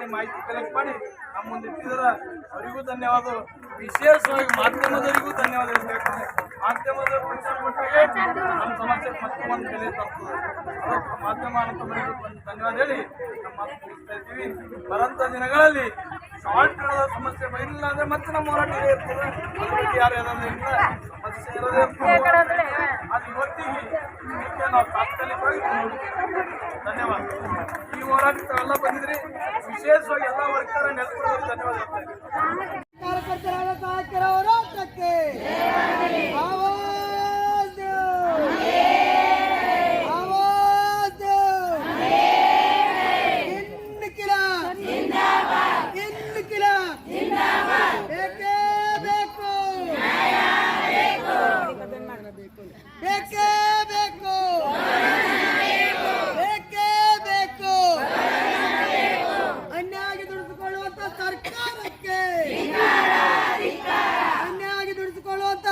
ಮಾಡಿ ಮಾಹಿತಿ ಕಲೆಕ್ಟ್ ಮಾಡಿ ನಮ್ಮ ಮುಂದೆ ಇಟ್ಟಿದ್ದಾರೆ. ಅವರಿಗೂ ಧನ್ಯವಾದ. ವಿಶೇಷವಾಗಿ ಮಾಧ್ಯಮದವರಿಗೂ ಧನ್ಯವಾದ ಹೇಳ್ತೇನೆ. ಮಾಧ್ಯಮದವರು ವಿಚಾರ ಕೊಟ್ಟಾಗೆ ನಮ್ಮ ಸಮಸ್ಯೆಗೆ ಮತ್ತೆ ಒಂದು ಬೆಲೆ ತರ್ತದೆ. ಅದಕ್ಕೆ ಮಾಧ್ಯಮ ಅಂತವರಿಗೂ ಧನ್ಯವಾದ ಹೇಳಿ ನಮ್ಮ ಮಾತು ಮುಗಿಸ್ತಾ ಇದ್ದೀವಿ. ಬರಂತ ದಿನಗಳಲ್ಲಿ ಶಾರ್ಟ್ ಸಮಸ್ಯೆ ಬರಲಿಲ್ಲ ಅಂದ್ರೆ ಮತ್ತೆ ನಮ್ಮ ಹೋರಾಟ ಇರ್ತದೆ. ಅದ್ರ ಬಗ್ಗೆ ಯಾರು ಏನಾದ್ರು ಇಲ್ಲ ಸಮಸ್ಯೆ ಇರೋದೇ ಅದು ಇವತ್ತಿಗೆ ಇದಕ್ಕೆ ನಾವು ತಾತ್ಕಾಲಿಕವಾಗಿ ಧನ್ಯವಾದ. ಈ ಹೋರಾಟಕ್ಕೆ ಎಲ್ಲ ಬಂದಿದ್ರಿ. ವಿಶೇಷವಾಗಿ ಎಲ್ಲ ವರ್ಗರ ನೆಲೆಸಿರೋದು ಧನ್ಯವಾದ ಹೇಳ್ತಾ ಕಾರ್ಯಕರ್ತರಾದ ಸಹಾಯಕರ ಹೋರಾಟಕ್ಕೆ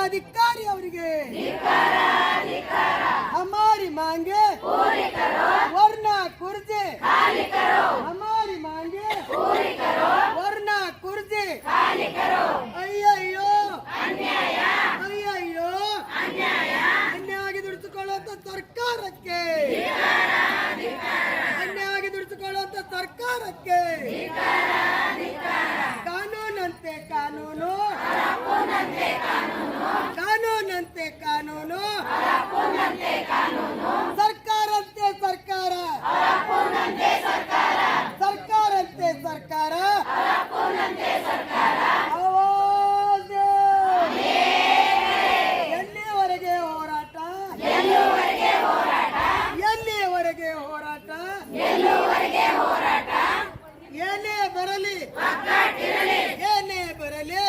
अधिकारी ಅವರಿಗೆ हमारी मांगे पूरी करो वरना कुर्सी खाली करो हमारी मांगे पूरी करो वरना कुर्सी खाली करो ಅಯ್ಯಯ್ಯೋ ಅನ್ಯಾಯ ಅಯ್ಯಯ್ಯೋ ಅನ್ಯಾಯ ಅನ್ಯಾಯ ದುಡಿಸಿಕೊಳ್ಳುವಂತ ಸರ್ಕಾರಕ್ಕೆ ಅನ್ಯಾಯ ದುಡಿಸಿಕೊಳ್ಳುವಂತ ಸರ್ಕಾರಕ್ಕೆ ಕಾನೂನಂತೆ ಕಾನೂನು ಕಾನೂನಂತೆ ಕಾನೂನು ಸರ್ಕಾರಂತೆ ಸರ್ಕಾರ ಸರ್ಕಾರಂತೆ ಸರ್ಕಾರ ಎಲ್ಲಿಯವರೆಗೆ ಹೋರಾಟ ಎಲ್ಲಿಯವರೆಗೆ ಹೋರಾಟ ಏನೇ ಬರಲಿ ಏನೇ ಬರಲಿ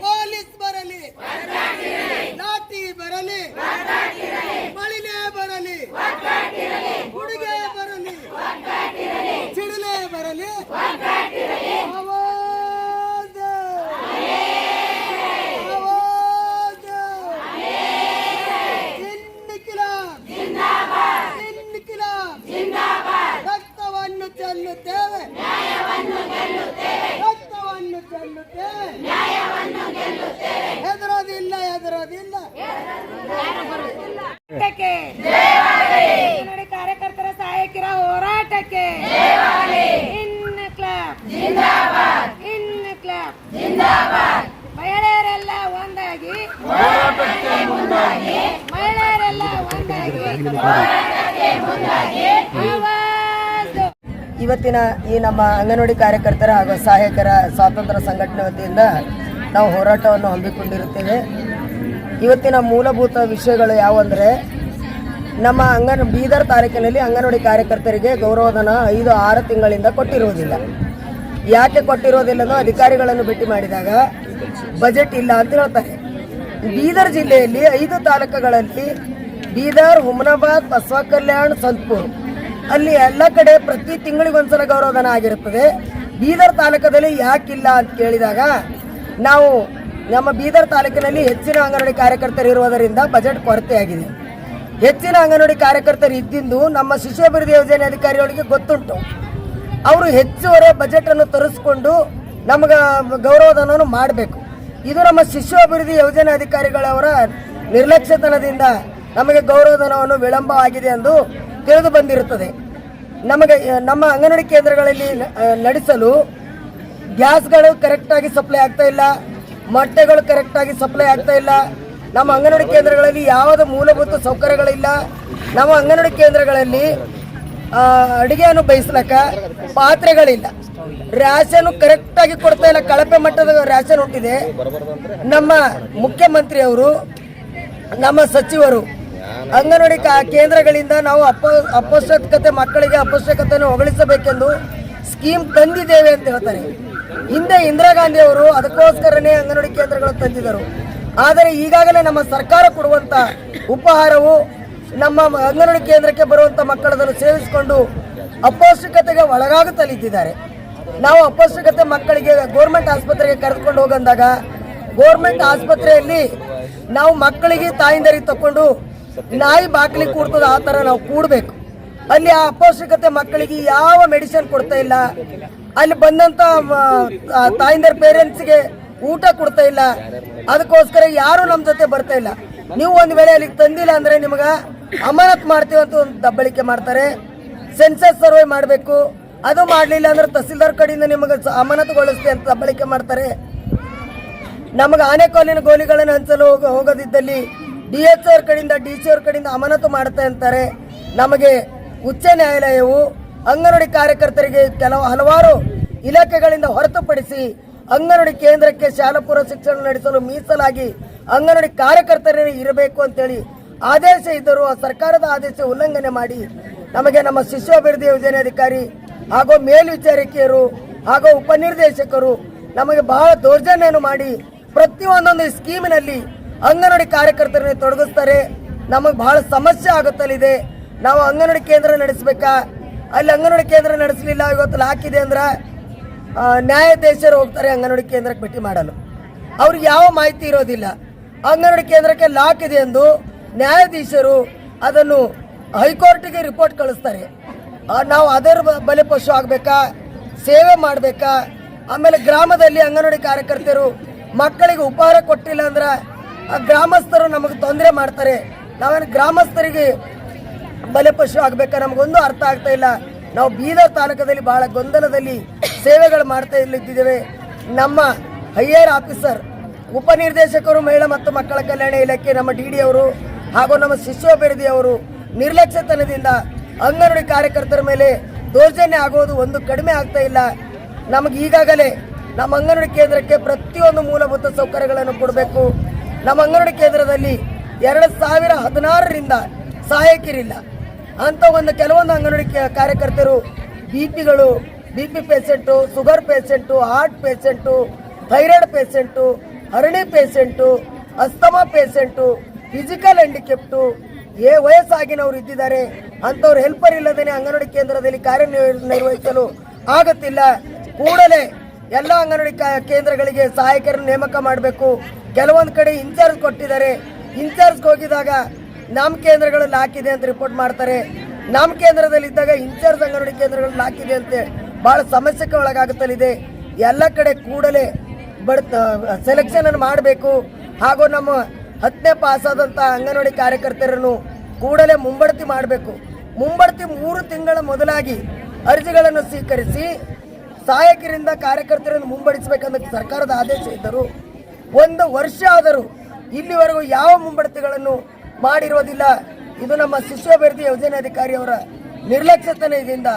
ಪೊಲೀಸ್ ಬರಲಿ ಲಾಠಿ ಬರಲಿ ಮಳಿನೇ ಬರಲಿ ಹುಡುಗೆ ಬರಲಿ ಚಿಡಲೆ ಬರಲಿ ರಕ್ತವನ್ನು ಚೆಲ್ಲುತ್ತೇವೆ ರಕ್ತವನ್ನು ಚೆಲ್ಲುತ್ತೇವೆ ಹೆದರೋದಿಲ್ಲ ಹೆದರೋದಿಲ್ಲ ನೋಡಿ ಕಾರ್ಯಕರ್ತರ ಸಹಾಯಕರ ಹೋರಾಟಕ್ಕೆ ಇನ್ ಕ್ಲಬ್ ಮಹಿಳೆಯರೆಲ್ಲ ಒಂದಾಗಿ ಮಹಿಳೆಯರೆಲ್ಲ ಒಂದಾಗಿ ಇವತ್ತಿನ ಈ ನಮ್ಮ ಅಂಗನವಾಡಿ ಕಾರ್ಯಕರ್ತರ ಹಾಗೂ ಸಹಾಯಕರ ಸ್ವಾತಂತ್ರ್ಯ ಸಂಘಟನೆ ವತಿಯಿಂದ ನಾವು ಹೋರಾಟವನ್ನು ಹಮ್ಮಿಕೊಂಡಿರುತ್ತೇವೆ. ಇವತ್ತಿನ ಮೂಲಭೂತ ವಿಷಯಗಳು ಯಾವುವಂದರೆ ನಮ್ಮ ಬೀದರ್ ತಾಲೂಕಿನಲ್ಲಿ ಅಂಗನವಾಡಿ ಕಾರ್ಯಕರ್ತರಿಗೆ ಗೌರವಧನ 5-6 ತಿಂಗಳಿಂದ ಕೊಟ್ಟಿರುವುದಿಲ್ಲ. ಯಾಕೆ ಕೊಟ್ಟಿರೋದಿಲ್ಲ ಅನ್ನೋ ಅಧಿಕಾರಿಗಳನ್ನು ಭೇಟಿ ಮಾಡಿದಾಗ ಬಜೆಟ್ ಇಲ್ಲ ಅಂತ ಹೇಳ್ತಾರೆ. ಬೀದರ್ ಜಿಲ್ಲೆಯಲ್ಲಿ 5 ತಾಲೂಕುಗಳಲ್ಲಿ ಬೀದರ್, ಹುಮನಾಬಾದ್, ಬಸವ ಕಲ್ಯಾಣ್, ಸಂತಪುರ್ ಅಲ್ಲಿ ಎಲ್ಲ ಕಡೆ ಪ್ರತಿ ತಿಂಗಳಿಗೊಂದ್ಸಲ ಗೌರವಧನ ಆಗಿರುತ್ತದೆ. ಬೀದರ್ ತಾಲೂಕದಲ್ಲಿ ಯಾಕಿಲ್ಲ ಅಂತ ಕೇಳಿದಾಗ ನಾವು ನಮ್ಮ ಬೀದರ್ ತಾಲೂಕಿನಲ್ಲಿ ಹೆಚ್ಚಿನ ಅಂಗನವಾಡಿ ಕಾರ್ಯಕರ್ತರು ಇರುವುದರಿಂದ ಬಜೆಟ್ ಕೊರತೆಯಾಗಿದೆ. ಹೆಚ್ಚಿನ ಅಂಗನವಾಡಿ ಕಾರ್ಯಕರ್ತರು ಇದ್ದಿಂದು ನಮ್ಮ ಶಿಶು ಅಭಿವೃದ್ಧಿ ಯೋಜನೆ ಅಧಿಕಾರಿಗಳಿಗೆ ಗೊತ್ತುಂಟು. ಅವರು ಹೆಚ್ಚುವರಿ ಬಜೆಟನ್ನು ತರಿಸ್ಕೊಂಡು ನಮಗೆ ಗೌರವಧನವನ್ನು ಮಾಡಬೇಕು. ಇದು ನಮ್ಮ ಶಿಶು ಅಭಿವೃದ್ಧಿ ಯೋಜನೆ ಅಧಿಕಾರಿಗಳವರ ನಿರ್ಲಕ್ಷ್ಯತನದಿಂದ ನಮಗೆ ಗೌರವಧನವನ್ನು ವಿಳಂಬವಾಗಿದೆ ಎಂದು ತಿಳಿದು ಬಂದಿರುತ್ತದೆ. ನಮಗೆ ನಮ್ಮ ಅಂಗನವಾಡಿ ಕೇಂದ್ರಗಳಲ್ಲಿ ನಡೆಸಲು ಗ್ಯಾಸ್ಗಳು ಕರೆಕ್ಟಾಗಿ ಸಪ್ಲೈ ಆಗ್ತಾ ಇಲ್ಲ, ಮೊಟ್ಟೆಗಳು ಕರೆಕ್ಟಾಗಿ ಸಪ್ಲೈ ಆಗ್ತಾ ಇಲ್ಲ. ನಮ್ಮ ಅಂಗನವಾಡಿ ಕೇಂದ್ರಗಳಲ್ಲಿ ಯಾವುದೇ ಮೂಲಭೂತ ಸೌಕರ್ಯಗಳಿಲ್ಲ. ನಮ್ಮ ಅಂಗನವಾಡಿ ಕೇಂದ್ರಗಳಲ್ಲಿ ಅಡುಗೆಯನ್ನು ಬೇಯಿಸ್ಲಕ್ಕ ಪಾತ್ರೆಗಳಿಲ್ಲ. ರ್ಯಾಷನ್ ಕರೆಕ್ಟಾಗಿ ಕೊಡ್ತಾ ಇಲ್ಲ, ಕಳಪೆ ಮಟ್ಟದ ರ್ಯಾಷನ್ ಹುಟ್ಟಿದೆ. ನಮ್ಮ ಮುಖ್ಯಮಂತ್ರಿಯವರು, ನಮ್ಮ ಸಚಿವರು ಅಂಗನವಾಡಿ ಕೇಂದ್ರಗಳಿಂದ ನಾವು ಅಪೌಷ್ಟಿಕತೆ ಮಕ್ಕಳಿಗೆ ಅಪೌಷ್ಟಿಕತೆಯನ್ನು ಹೊಗಳಿಸಬೇಕೆಂದು ಸ್ಕೀಮ್ ತಂದಿದ್ದೇವೆ ಅಂತ ಹೇಳ್ತಾರೆ. ಹಿಂದೆ ಇಂದಿರಾ ಗಾಂಧಿ ಅವರು ಅದಕ್ಕೋಸ್ಕರನೇ ಅಂಗನವಾಡಿ ಕೇಂದ್ರಗಳು ತಂದಿದ್ದರು. ಆದರೆ ಈಗಾಗಲೇ ನಮ್ಮ ಸರ್ಕಾರ ಕೊಡುವಂಥ ಉಪಹಾರವು ನಮ್ಮ ಅಂಗನವಾಡಿ ಕೇಂದ್ರಕ್ಕೆ ಬರುವಂಥ ಮಕ್ಕಳನ್ನು ಸೇವಿಸಿಕೊಂಡು ಅಪೌಷ್ಟಿಕತೆಗೆ ಒಳಗಾಗುತ್ತಲಿದ್ದಾರೆ. ನಾವು ಅಪೌಷ್ಟಿಕತೆ ಮಕ್ಕಳಿಗೆ ಗೋರ್ಮೆಂಟ್ ಆಸ್ಪತ್ರೆಗೆ ಕರೆದುಕೊಂಡು ಹೋಗಂದಾಗ ಗೋರ್ಮೆಂಟ್ ಆಸ್ಪತ್ರೆಯಲ್ಲಿ ನಾವು ಮಕ್ಕಳಿಗೆ ತಾಯಿಂದರಿಗೆ ತಕೊಂಡು ನಾಯಿ ಬಾಗಿಲಿಗೆ ಕೂಡ್ತದ ಆ ಥರ ನಾವು ಕೂಡಬೇಕು. ಅಲ್ಲಿ ಆ ಅಪೌಷ್ಟಿಕತೆ ಮಕ್ಕಳಿಗೆ ಯಾವ ಮೆಡಿಸಿನ್ ಕೊಡ್ತಾ ಇಲ್ಲ. ಅಲ್ಲಿ ಬಂದಂತ ತಾಯಿಂದರ ಪೇರೆಂಟ್ಸ್ಗೆ ಊಟ ಕೊಡ್ತಾ ಇಲ್ಲ. ಅದಕ್ಕೋಸ್ಕರ ಯಾರು ನಮ್ಮ ಜೊತೆ ಬರ್ತಾ ಇಲ್ಲ. ನೀವು ಒಂದು ವೇಳೆ ಅಲ್ಲಿಗೆ ತಂದಿಲ್ಲ ಅಂದ್ರೆ ನಿಮಗ ಅಮಾನತ್ ಮಾಡ್ತೀವಿ ಅಂತ ಒಂದು ದಬ್ಬಳಿಕೆ ಮಾಡ್ತಾರೆ. ಸೆನ್ಸಸ್ ಸರ್ವೆ ಮಾಡಬೇಕು, ಅದು ಮಾಡಲಿಲ್ಲ ಅಂದ್ರೆ ತಹಸೀಲ್ದಾರ್ ಕಡೆಯಿಂದ ನಿಮಗೆ ಅಮಾನತುಗೊಳಿಸ್ತೀವಿ ಅಂತ ದಬ್ಬಳಿಕೆ ಮಾಡ್ತಾರೆ. ನಮಗೆ ಆನೆಕೋಲಿನ ಗೋಲಿಗಳನ್ನು ಹಂಚಲು ಹೋಗೋದಿದ್ದಲ್ಲಿ DHO ಅವ್ರ ಕಡೆಯಿಂದ DC ಅವ್ರ ಕಡೆಯಿಂದ ಅಮಾನತು ಮಾಡ್ತಾ ಅಂತಾರೆ. ನಮಗೆ ಉಚ್ಚ ನ್ಯಾಯಾಲಯವು ಅಂಗನವಾಡಿ ಕಾರ್ಯಕರ್ತರಿಗೆ ಹಲವಾರು ಇಲಾಖೆಗಳಿಂದ ಹೊರತುಪಡಿಸಿ ಅಂಗನವಾಡಿ ಕೇಂದ್ರಕ್ಕೆ ಶಾಲಾ ಪೂರ್ವ ಶಿಕ್ಷಣ ನಡೆಸಲು ಮೀಸಲಾಗಿ ಅಂಗನವಾಡಿ ಕಾರ್ಯಕರ್ತರೇ ಇರಬೇಕು ಅಂತೇಳಿ ಆದೇಶ ಇದ್ದರೂ ಆ ಸರ್ಕಾರದ ಆದೇಶ ಉಲ್ಲಂಘನೆ ಮಾಡಿ ನಮಗೆ ನಮ್ಮ ಶಿಶು ಅಭಿವೃದ್ಧಿ ಯೋಜನೆ ಅಧಿಕಾರಿ ಹಾಗೂ ಮೇಲ್ವಿಚಾರಕಿಯರು ಹಾಗೂ ಉಪನಿರ್ದೇಶಕರು ನಮಗೆ ಬಹಳ ದೌರ್ಜನ್ಯವನ್ನು ಮಾಡಿ ಪ್ರತಿಯೊಂದೊಂದು ಸ್ಕೀಮಿನಲ್ಲಿ ಅಂಗನವಾಡಿ ಕಾರ್ಯಕರ್ತರನ್ನು ತೊಡಗಿಸ್ತಾರೆ. ನಮಗೆ ಬಹಳ ಸಮಸ್ಯೆ ಆಗುತ್ತಲಿದೆ. ನಾವು ಅಂಗನವಾಡಿ ಕೇಂದ್ರ ನಡೆಸಬೇಕಾ? ಅಲ್ಲಿ ಅಂಗನವಾಡಿ ಕೇಂದ್ರ ನಡೆಸಲಿಲ್ಲ, ಇವತ್ತು ಲಾಕಿದೆ ಅಂದ್ರೆ ನ್ಯಾಯಾಧೀಶರು ಹೋಗ್ತಾರೆ ಅಂಗನವಾಡಿ ಕೇಂದ್ರಕ್ಕೆ ಭೇಟಿ ಮಾಡಲು. ಅವ್ರಿಗೆ ಯಾವ ಮಾಹಿತಿ ಇರೋದಿಲ್ಲ. ಅಂಗನವಾಡಿ ಕೇಂದ್ರಕ್ಕೆ ಲಾಕ್ ಇದೆ ಎಂದು ನ್ಯಾಯಾಧೀಶರು ಅದನ್ನು ಹೈಕೋರ್ಟಿಗೆ ರಿಪೋರ್ಟ್ ಕಳಿಸ್ತಾರೆ. ನಾವು ಅದರ ಬಲಿಪಶು ಆಗಬೇಕಾ? ಸೇವೆ ಮಾಡಬೇಕಾ? ಆಮೇಲೆ ಗ್ರಾಮದಲ್ಲಿ ಅಂಗನವಾಡಿ ಕಾರ್ಯಕರ್ತರು ಮಕ್ಕಳಿಗೆ ಉಪಹಾರ ಕೊಟ್ಟಿಲ್ಲ ಅಂದ್ರೆ ಆ ಗ್ರಾಮಸ್ಥರು ನಮಗೆ ತೊಂದರೆ ಮಾಡ್ತಾರೆ. ನಾವೇನು ಗ್ರಾಮಸ್ಥರಿಗೆ ಬಲಿಪಶು ಆಗಬೇಕಾ? ನಮಗೊಂದು ಅರ್ಥ ಆಗ್ತಾ ಇಲ್ಲ. ನಾವು ಬೀದರ್ ತಾಲೂಕದಲ್ಲಿ ಬಹಳ ಗೊಂದಲದಲ್ಲಿ ಸೇವೆಗಳು ಮಾಡ್ತಾ ಇಲ್ಲಿದ್ದೇವೆ. ನಮ್ಮ ಹೈಯರ್ ಆಫೀಸರ್ ಉಪನಿರ್ದೇಶಕರು ಮಹಿಳಾ ಮತ್ತು ಮಕ್ಕಳ ಕಲ್ಯಾಣ ಇಲಾಖೆ, ನಮ್ಮ DD ಅವರು ಹಾಗೂ ನಮ್ಮ ಶಿಶು ಅಭಿವೃದ್ಧಿ ಅವರು ನಿರ್ಲಕ್ಷ್ಯತನದಿಂದ ಅಂಗನವಾಡಿ ಕಾರ್ಯಕರ್ತರ ಮೇಲೆ ದೌರ್ಜನ್ಯ ಆಗೋದು ಒಂದು ಕಡಿಮೆ ಆಗ್ತಾ ಇಲ್ಲ. ನಮಗೆ ಈಗಾಗಲೇ ನಮ್ಮ ಅಂಗನವಾಡಿ ಕೇಂದ್ರಕ್ಕೆ ಪ್ರತಿಯೊಂದು ಮೂಲಭೂತ ಸೌಕರ್ಯಗಳನ್ನು ಕೊಡಬೇಕು. ನಮ್ಮ ಅಂಗನವಾಡಿ ಕೇಂದ್ರದಲ್ಲಿ 2016ರಿಂದ ಸಹಾಯಕಿರಿಲ್ಲ ಅಂತ ಕೆಲವೊಂದು ಅಂಗನವಾಡಿ ಕಾರ್ಯಕರ್ತರು BP patient, sugar patient, heart patient, thyroid patient, hernia patient, asthma patient, physical handicapped, ವಯಸ್ಸಾಗಿನವರು ಇದ್ದಿದ್ದಾರೆ. ಅಂಥವ್ರು ಹೆಲ್ಪರ್ ಇಲ್ಲದೇ ಅಂಗನವಾಡಿ ಕೇಂದ್ರದಲ್ಲಿ ಕಾರ್ಯನಿರ್ವಹಿಸಲು ಆಗುತ್ತಿಲ್ಲ. ಕೂಡಲೇ ಎಲ್ಲ ಅಂಗನವಾಡಿ ಕೇಂದ್ರಗಳಿಗೆ ಸಹಾಯಕರನ್ನು ನೇಮಕ ಮಾಡಬೇಕು. ಕೆಲವೊಂದು ಕಡೆ ಇನ್ಚಾರ್ಜ್ ಕೊಟ್ಟಿದ್ದಾರೆ. ಇನ್ಚಾರ್ಜ್ಗೆ ಹೋಗಿದಾಗ ನಮ್ಮ ಕೇಂದ್ರಗಳಲ್ಲಿ ಹಾಕಿದೆ ಅಂತ ರಿಪೋರ್ಟ್ ಮಾಡ್ತಾರೆ. ನಮ್ಮ ಕೇಂದ್ರದಲ್ಲಿದ್ದಾಗ ಇನ್ಚಾರ್ಜ್ ಅಂಗನವಾಡಿ ಕೇಂದ್ರಗಳಲ್ಲಿ ಹಾಕಿದೆ ಅಂತ ಭಾಳ ಸಮಸ್ಯೆಗೆ ಒಳಗಾಗುತ್ತಲಿದೆ. ಎಲ್ಲ ಕಡೆ ಕೂಡಲೇ ಸೆಲೆಕ್ಷನ್ ಅನ್ನು ಮಾಡಬೇಕು. ಹಾಗೂ ನಮ್ಮ 10ನೇ ಪಾಸ್ ಆದಂಥ ಅಂಗನವಾಡಿ ಕಾರ್ಯಕರ್ತರನ್ನು ಕೂಡಲೇ ಮುಂಬಡ್ತಿ ಮಾಡಬೇಕು. ಮುಂಬಡ್ತಿ 3 ತಿಂಗಳ ಮೊದಲಾಗಿ ಅರ್ಜಿಗಳನ್ನು ಸ್ವೀಕರಿಸಿ ಸಹಾಯಕರಿಂದ ಕಾರ್ಯಕರ್ತರನ್ನು ಮುಂಬಡಿಸಬೇಕಂತ ಸರ್ಕಾರದ ಆದೇಶ ಇದ್ದರೂ 1 ವರ್ಷ ಆದರೂ ಇಲ್ಲಿವರೆಗೂ ಯಾವ ಮುಂಬಡ್ತಿಗಳನ್ನು ಮಾಡಿರುವುದಿಲ್ಲ. ಇದು ನಮ್ಮ ಶಿಶು ಅಭಿವೃದ್ಧಿ ಯೋಜನೆ ಅಧಿಕಾರಿಯವರ ನಿರ್ಲಕ್ಷ್ಯತನದಿಂದ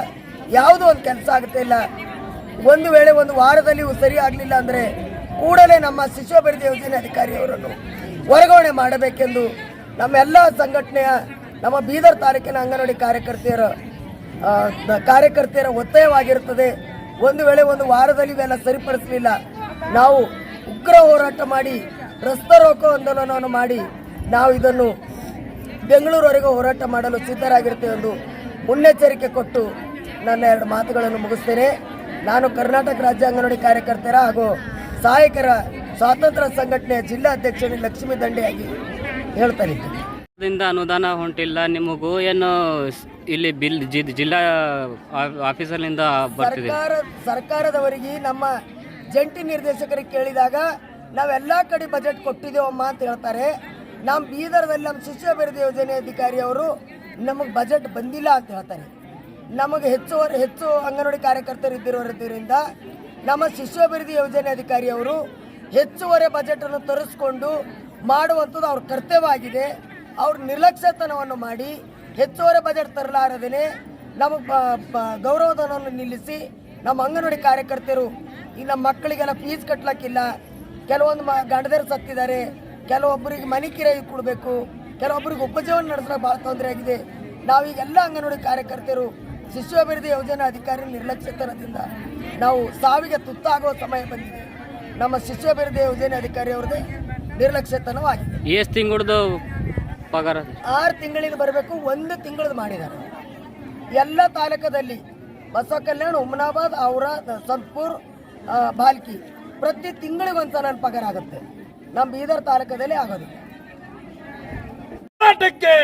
ಯಾವುದೋ ಒಂದು ಕೆಲಸ ಆಗುತ್ತೆ ಇಲ್ಲ. ಒಂದು ವೇಳೆ ಒಂದು ವಾರದಲ್ಲಿ ಸರಿ ಆಗಲಿಲ್ಲ ಅಂದರೆ ಕೂಡಲೇ ನಮ್ಮ ಶಿಶು ಅಭಿವೃದ್ಧಿ ಯೋಜನೆ ಅಧಿಕಾರಿಯವರನ್ನು ವರ್ಗಾವಣೆ ಮಾಡಬೇಕೆಂದು ನಮ್ಮೆಲ್ಲ ಸಂಘಟನೆಯ ನಮ್ಮ ಬೀದರ್ ತಾಲೂಕಿನ ಅಂಗನವಾಡಿ ಕಾರ್ಯಕರ್ತೆಯರ ಒತ್ತಾಯವಾಗಿರುತ್ತದೆ. ಒಂದು ವೇಳೆ ಒಂದು ವಾರದಲ್ಲಿ ಇವೆಲ್ಲ ಸರಿಪಡಿಸಲಿಲ್ಲ, ನಾವು ಉಗ್ರ ಹೋರಾಟ ಮಾಡಿ ರಸ್ತೆ ರೋಕೋ ಆಂದೋಲನವನ್ನು ಮಾಡಿ ನಾವು ಇದನ್ನು ಬೆಂಗಳೂರುವರೆಗೂ ಹೋರಾಟ ಮಾಡಲು ಸಿದ್ಧರಾಗಿರ್ತೇವೆ ಎಂದು ಮುನ್ನೆಚ್ಚರಿಕೆ ಕೊಟ್ಟು ನನ್ನ 2 ಮಾತುಗಳನ್ನು ಮುಗಿಸ್ತೇನೆ. ನಾನು ಕರ್ನಾಟಕ ರಾಜ್ಯ ಅಂಗನವಾಡಿ ಕಾರ್ಯಕರ್ತರ ಹಾಗೂ ಸಹಾಯಕರ ಸ್ವಾತಂತ್ರ್ಯ ಸಂಘಟನೆಯ ಜಿಲ್ಲಾ ಅಧ್ಯಕ್ಷ ಲಕ್ಷ್ಮೀ ದಂಡೆಯಾಗಿ ಹೇಳ್ತಾರೆ. ಅನುದಾನ ಹೊಂಟಿಲ್ಲ ನಿಮಗೂ ಏನು ಇಲ್ಲಿ ಬಿಲ್ ಜಿಲ್ಲಾ ಆಫೀಸರ್ನಿಂದ ಬರ್ತಿದೆ? ಸರ್ಕಾರದವರಿಗೆ ನಮ್ಮ ಜಂಟಿ ನಿರ್ದೇಶಕರಿಗೆ ಕೇಳಿದಾಗ ನಾವೆಲ್ಲ ಕಡೆ ಬಜೆಟ್ ಕೊಟ್ಟಿದ್ದೇವಮ್ಮ ಅಂತ ಹೇಳ್ತಾರೆ. ನಮ್ಮ ಬೀದರ್ದಲ್ಲಿ ನಮ್ಮ ಶಿಶು ಅಭಿವೃದ್ಧಿ ಯೋಜನೆ ಅಧಿಕಾರಿ ಅವರು ನಮಗೆ ಬಜೆಟ್ ಬಂದಿಲ್ಲ ಅಂತ ಹೇಳ್ತಾರೆ. ನಮಗೆ ಹೆಚ್ಚು ಅಂಗನವಾಡಿ ಕಾರ್ಯಕರ್ತರು ಇದ್ದಿರೋದ್ರಿಂದ ನಮ್ಮ ಶಿಶು ಅಭಿವೃದ್ಧಿ ಯೋಜನೆ ಅಧಿಕಾರಿಯವರು ಹೆಚ್ಚುವರಿ ಬಜೆಟನ್ನು ತರಿಸ್ಕೊಂಡು ಮಾಡುವಂಥದ್ದು ಅವ್ರ ಕರ್ತವ್ಯವಾಗಿದೆ. ಅವ್ರ ನಿರ್ಲಕ್ಷ್ಯತನವನ್ನು ಮಾಡಿ ಹೆಚ್ಚುವರಿ ಬಜೆಟ್ ತರಲಾರದೇ ನಮಗೆ ಗೌರವಧನವನ್ನು ನಿಲ್ಲಿಸಿ ನಮ್ಮ ಅಂಗನವಾಡಿ ಕಾರ್ಯಕರ್ತರು ಈ ನಮ್ಮ ಮಕ್ಕಳಿಗೆಲ್ಲ ಫೀಸ್ ಕಟ್ಲಕ್ಕಿಲ್ಲ, ಕೆಲವೊಂದು ಗಂಡದರು ಸತ್ತಿದ್ದಾರೆ, ಕೆಲವೊಬ್ಬರಿಗೆ ಮನೆ ಕಿರಾಯಿ ಕೊಡಬೇಕು, ಕೆಲವೊಬ್ಬರಿಗೆ ಉಪಜೀವನ ನಡೆಸೋಕೆ ಭಾಳ ತೊಂದರೆ ಆಗಿದೆ. ನಾವೀಗೆಲ್ಲ ಅಂಗನವಾಡಿ ಕಾರ್ಯಕರ್ತರು ಶಿಶು ಅಭಿವೃದ್ಧಿ ಯೋಜನಾ ಅಧಿಕಾರಿ ನಿರ್ಲಕ್ಷ್ಯತನದಿಂದ ನಾವು ಸಾವಿಗೆ ತುತ್ತಾಗುವ ಸಮಯ ಬಂದಿದೆ. ನಮ್ಮ ಶಿಶು ಅಭಿವೃದ್ಧಿ ಯೋಜನೆ ಅಧಿಕಾರಿ ಅವ್ರದ್ದೇ ನಿರ್ಲಕ್ಷ್ಯತನವಾಗಿದೆ. ಎಷ್ಟು ತಿಂಗಳದ್ದು ಪಗಾರ? 6 ತಿಂಗಳಿಂದ ಬರಬೇಕು, 1 ತಿಂಗಳದ್ದು ಮಾಡಿದ್ದಾರೆ. ಎಲ್ಲ ತಾಲೂಕದಲ್ಲಿ ಬಸವ ಕಲ್ಯಾಣ, ಹುಮನಾಬಾದ್, ಔರಾದ್, ಸಂತಪುರ್, ಬಾಲ್ಕಿ ಪ್ರತಿ ತಿಂಗಳಿಗೆ 1 ಸಲ ಪಗಾರ ಆಗುತ್ತೆ. ನಮ್ಮ ಬೀದರ್ ತಾಲೂಕದಲ್ಲಿ ಆಗೋದು. ಹೋರಾಟಕ್ಕೆ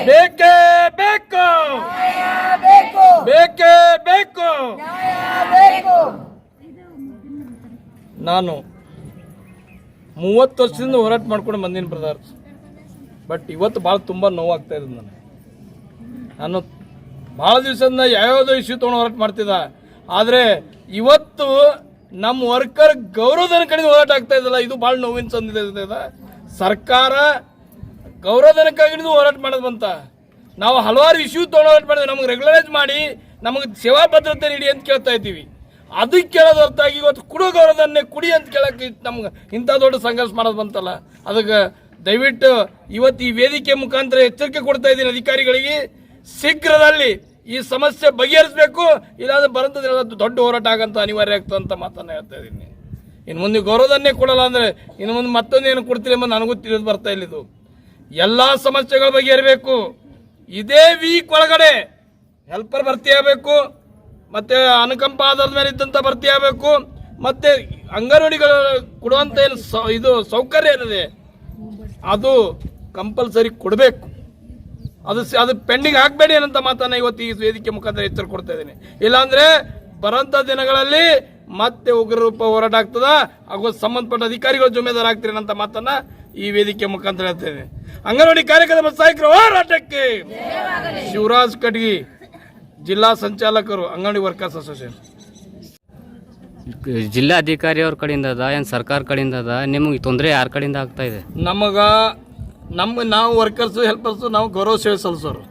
ಬೇಕೇ ಬೇಕು, ಬೇಕೇ ಬೇಕು. ನಾನು 30 ವರ್ಷದಿಂದ ಹೋರಾಟ ಮಾಡ್ಕೊಂಡು ಬಂದೀನಿ ಬ್ರದರ್. ಬಟ್ ಇವತ್ತು ಭಾಳ ತುಂಬ ನೋವಾಗ್ತಾ ಇದೆ ನನಗೆ. ನಾನು ಭಾಳ ದಿವಸದಿಂದ ಯಾವ್ಯಾವುದೋ ಇಶ್ಯೂ ತೊಗೊಂಡು ಹೋರಾಟ ಮಾಡ್ತಿದ್ದ, ಆದರೆ ಇವತ್ತು ನಮ್ಮ ವರ್ಕರ್ ಗೌರವಧನ ಕಡೆ ಹೋರಾಟ ಆಗ್ತಾ ಇದ್ದಲ್ಲ, ಇದು ಭಾಳ ನೋವಿನ ಸಂದಿದೆ. ಸರ್ಕಾರ ಗೌರವಧನಕ್ಕಾಗಿ ಹೋರಾಟ ಮಾಡೋದು ಬಂತ. ನಾವು ಹಲವಾರು ಇಶ್ಯೂ ತೊಗೊಂಡು ಹೋರಾಟ ಮಾಡಿದ್ವಿ, ನಮಗೆ ರೆಗ್ಯುಲರೈಸ್ ಮಾಡಿ ನಮಗೆ ಸೇವಾ ಭದ್ರತೆ ನೀಡಿ ಅಂತ ಕೇಳ್ತಾ ಇದ್ದೀವಿ. ಅದಕ್ಕೆ ಕೇಳೋದು ಹೊರತಾಗಿ ಇವತ್ತು ಕುಡೋ ಗೌರವಧನ್ನೇ ಕುಡಿ ಅಂತ ಕೇಳಕ್ಕೆ ನಮ್ಗೆ ಇಂಥ ದೊಡ್ಡ ಸಂಘರ್ಷ ಮಾಡೋದು ಬಂತಲ್ಲ. ಅದಕ್ಕೆ ದಯವಿಟ್ಟು ಇವತ್ತು ಈ ವೇದಿಕೆ ಮುಖಾಂತರ ಎಚ್ಚರಿಕೆ ಕೊಡ್ತಾ ಇದ್ದೀನಿ ಅಧಿಕಾರಿಗಳಿಗೆ, ಶೀಘ್ರದಲ್ಲಿ ಈ ಸಮಸ್ಯೆ ಬಗೆಹರಿಸಬೇಕು, ಇಲ್ಲಾಂದ್ರೆ ಬರಂತ ದೊಡ್ಡ ಹೋರಾಟ ಆಗಂತ ಅನಿವಾರ್ಯ ಆಗ್ತದೆ ಅಂತ ಮಾತನ್ನು ಹೇಳ್ತಾ ಇದ್ದೀನಿ. ಇನ್ನು ಮುಂದೆ ಗೌರವಧನ್ನೇ ಕೊಡಲ್ಲ ಅಂದರೆ ಇನ್ನು ಮುಂದೆ ಮತ್ತೊಂದೇನು ಕೊಡ್ತೀರಿ ಎಂಬ ನನಗೂ ತಿಳಿದು ಬರ್ತಾ ಇಲ್ಲ. ಇದು ಎಲ್ಲ ಸಮಸ್ಯೆಗಳ ಬಗೆಹರಿಬೇಕು. ಇದೇ ವೀಕ್ ಒಳಗಡೆ ಹೆಲ್ಪರ್ ಭರ್ತಿ ಆಗಬೇಕು, ಮತ್ತು ಅನುಕಂಪ ಆಧಾರದ ಮೇಲೆ ಇದ್ದಂಥ ಭರ್ತಿ ಆಗಬೇಕು, ಮತ್ತು ಅಂಗನವಾಡಿಗಳು ಕೊಡುವಂಥ ಏನು ಇದು ಸೌಕರ್ಯ ಏನಿದೆ ಅದು ಕಂಪಲ್ಸರಿ ಕೊಡಬೇಕು. ಅದು ಪೆಂಡಿಂಗ್ ಹಾಕಬೇಡಿ ಅನ್ನೋಂಥ ಮಾತನ್ನು ಇವತ್ತು ಈ ವೇದಿಕೆ ಮುಖಾಂತರ ಎಚ್ಚರ ಕೊಡ್ತಾ ಇದ್ದೀನಿ. ಇಲ್ಲಾಂದರೆ ಬರೋಂಥ ದಿನಗಳಲ್ಲಿ ಮತ್ತೆ ಉಗ್ರ ರೂಪ ಹೋರಾಟ ಆಗ್ತದ, ಹಾಗೂ ಸಂಬಂಧಪಟ್ಟ ಅಧಿಕಾರಿಗಳು ಜವಾಬ್ದಾರ ಆಗ್ತೀರಿ ಅನ್ನೋಂಥ ಮಾತನ್ನು ಈ ವೇದಿಕೆ ಮುಖಾಂತರ ಹೇಳ್ತಾ ಇದ್ದೀನಿ. ಅಂಗನವಾಡಿ ಕಾರ್ಯಕ್ರಮ ಸಹಾಯಕರ ಹೋರಾಟಕ್ಕೆ ಶಿವರಾಜ್ ಕಡ್ಗಿ, ಜಿಲ್ಲಾ ಸಂಚಾಲಕರು, ಅಂಗನವಾಡಿ ವರ್ಕರ್ಸ್ ಅಸೋಸಿಯೇಷನ್. ಜಿಲ್ಲಾಧಿಕಾರಿ ಅವ್ರ ಕಡೆಯಿಂದ ಅದ ಏನು ಸರ್ಕಾರ ಕಡೆಯಿಂದ ಅದ? ನಿಮಗೆ ತೊಂದರೆ ಯಾರ ಕಡೆಯಿಂದ ಆಗ್ತಾ ಇದೆ? ನಾವು ವರ್ಕರ್ಸು ಹೆಲ್ಪರ್ಸು ನಾವು ಗೌರವ ಸೇವೆ ಸಲ್ಲಿಸೋರು.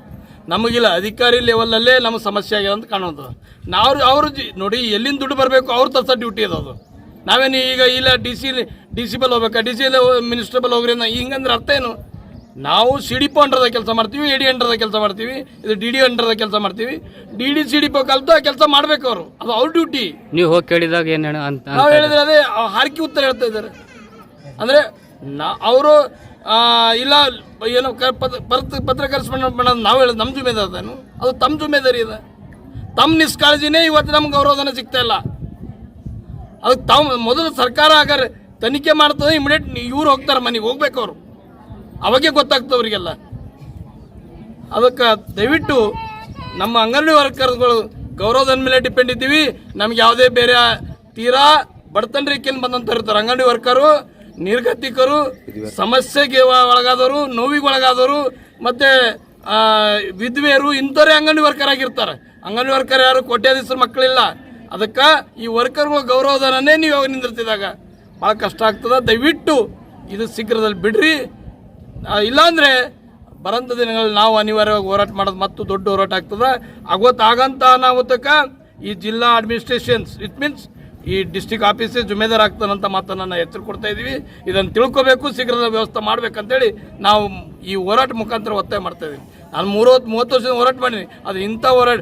ನಮಗಿಲ್ಲ ಅಧಿಕಾರಿ ಲೆವೆಲಲ್ಲೇ ನಮಗೆ ಸಮಸ್ಯೆ ಆಗಿದೆ ಅಂತ ಕಾಣೋದು. ಅವರು ನೋಡಿ ಎಲ್ಲಿಂದ ದುಡ್ಡು ಬರಬೇಕು ಅವ್ರು ತರ್ಸೋ ಡ್ಯೂಟಿ ಅದು. ನಾವೇನು ಈಗ ಇಲ್ಲ ಡಿ ಸಿ ಬಲ್ ಹೋಗ್ಬೇಕಾ, ಡಿ ಸಿ ಮಿನಿಸ್ಟರ್ ಬಲ್ ಹೋಗ್ರಿ ಹಿಂಗಂದ್ರೆ ಅರ್ಥ ಏನು? ನಾವು ಸಿ ಡಿ ಪಿ ಅಂಡರ್ದಾಗ ಕೆಲಸ ಮಾಡ್ತೀವಿ, ಎ ಡಿ ಅಂಡರ್ದಾಗ ಕೆಲಸ ಮಾಡ್ತೀವಿ, ಇದು ಡಿ ಡಿ ಅಂಡರ್ದಾಗ ಕೆಲಸ ಮಾಡ್ತೀವಿ. D D C D P ಕಲ್ತು ಆ ಕೆಲಸ ಮಾಡ್ಬೇಕು ಅವರು, ಅದು ಅವ್ರ ಡ್ಯೂಟಿ. ನೀವು ಹೋಗಿ ಕೇಳಿದಾಗ ಏನು ನಾವು ಹೇಳಿದ್ರೆ ಅದೇ ಹಾರಿಕೆ ಉತ್ತರ ಹೇಳ್ತಾ ಇದ್ದಾರೆ. ಅಂದರೆ ಅವರು ಇಲ್ಲ ಏನೋ ಪತ್ರಕರ್ತ ಮಾಡೋದು ನಾವು ಹೇಳೋದು ನಮ್ಮ ಜುಮೇದಾರನು, ಅದು ತಮ್ಮ ಜುಮೇದಾರಿ ಇದೆ. ತಮ್ಮ ನಿಷ್ಕಾಳಜಿನೇ ಇವತ್ತು ನಮ್ಗೆ ಗೌರವಧನ ಸಿಗ್ತಾ ಇಲ್ಲ. ಅದಕ್ಕೆ ತಾವು ಮೊದಲು ಸರ್ಕಾರ ಆಗಾರೆ ತನಿಖೆ ಮಾಡ್ತದೆ, ಇಮಿಡಿಯೇಟ್ ಇವ್ರು ಹೋಗ್ತಾರೆ ಮನೆಗೆ, ಹೋಗ್ಬೇಕು ಅವರು, ಅವಾಗೇ ಗೊತ್ತಾಗ್ತದೆ ಅವರಿಗೆಲ್ಲ. ಅದಕ್ಕೆ ದಯವಿಟ್ಟು ನಮ್ಮ ಅಂಗನವಾಡಿ ವರ್ಕರ್ಗಳು ಗೌರವಧನ ಮೇಲೆ ಡಿಪೆಂಡ್ ಇದ್ದೀವಿ. ನಮ್ಗೆ ಯಾವುದೇ ಬೇರೆ ತೀರಾ ಬಡತನ ರೇಖೆಯಿಂದ ಬಂದಂತ ಇರ್ತಾರೆ ಅಂಗನವಾಡಿ ವರ್ಕರು, ನಿರ್ಗತಿಕರು, ಸಮಸ್ಯೆಗೆ ಒಳಗಾದವರು, ನೋವಿಗೆ ಒಳಗಾದವರು, ಮತ್ತು ವಿಧವೆಯರು, ಇಂಥವರೇ ಅಂಗನವಾಡಿ ವರ್ಕರ್ ಆಗಿರ್ತಾರೆ. ಅಂಗನವಾಡಿ ವರ್ಕರ್ ಯಾರು ಕೋಟ್ಯಾಧೀಶರ ಮಕ್ಕಳಿಲ್ಲ. ಅದಕ್ಕೆ ಈ ವರ್ಕರ್ಗಳು ಗೌರವಧನನೇ ನೀವು ಯಾವಾಗ ನಿಂದಿರ್ತಿದಾಗ ಭಾಳ ಕಷ್ಟ ಆಗ್ತದೆ. ದಯವಿಟ್ಟು ಇದು ಶೀಘ್ರದಲ್ಲಿ ಬಿಡ್ರಿ, ಇಲ್ಲಾಂದರೆ ಬರೋಂಥ ದಿನಗಳಲ್ಲಿ ನಾವು ಅನಿವಾರ್ಯವಾಗಿ ಹೋರಾಟ ಮಾಡೋದು ಮತ್ತು ದೊಡ್ಡ ಹೋರಾಟ ಆಗ್ತದೆ. ಆಗಂತ ಅನಾಹುತಕ್ಕೆ ಈ ಜಿಲ್ಲಾ ಅಡ್ಮಿನಿಸ್ಟ್ರೇಷನ್ಸ್, ಇಟ್ ಮೀನ್ಸ್ ಈ ಡಿಸ್ಟಿಕ್ ಆಫೀಸೇ ಜುಮೇದಾರ ಆಗ್ತಾನಂತ ಮಾತನ್ನು ನಾವು ಎಚ್ಚರ ಕೊಡ್ತಾ ಇದ್ದೀವಿ. ಇದನ್ನು ತಿಳ್ಕೊಬೇಕು, ಶೀಘ್ರದ ವ್ಯವಸ್ಥೆ ಮಾಡಬೇಕಂತೇಳಿ ನಾವು ಈ ಹೋರಾಟ ಮುಖಾಂತರ ಒತ್ತಾಯ ಮಾಡ್ತಾ ಇದ್ದೀವಿ. ನಾನು 30 ವರ್ಷದಿಂದ ಹೋರಾಟ ಮಾಡೀನಿ. ಅದು ಇಂಥ ಹೋರಾಟ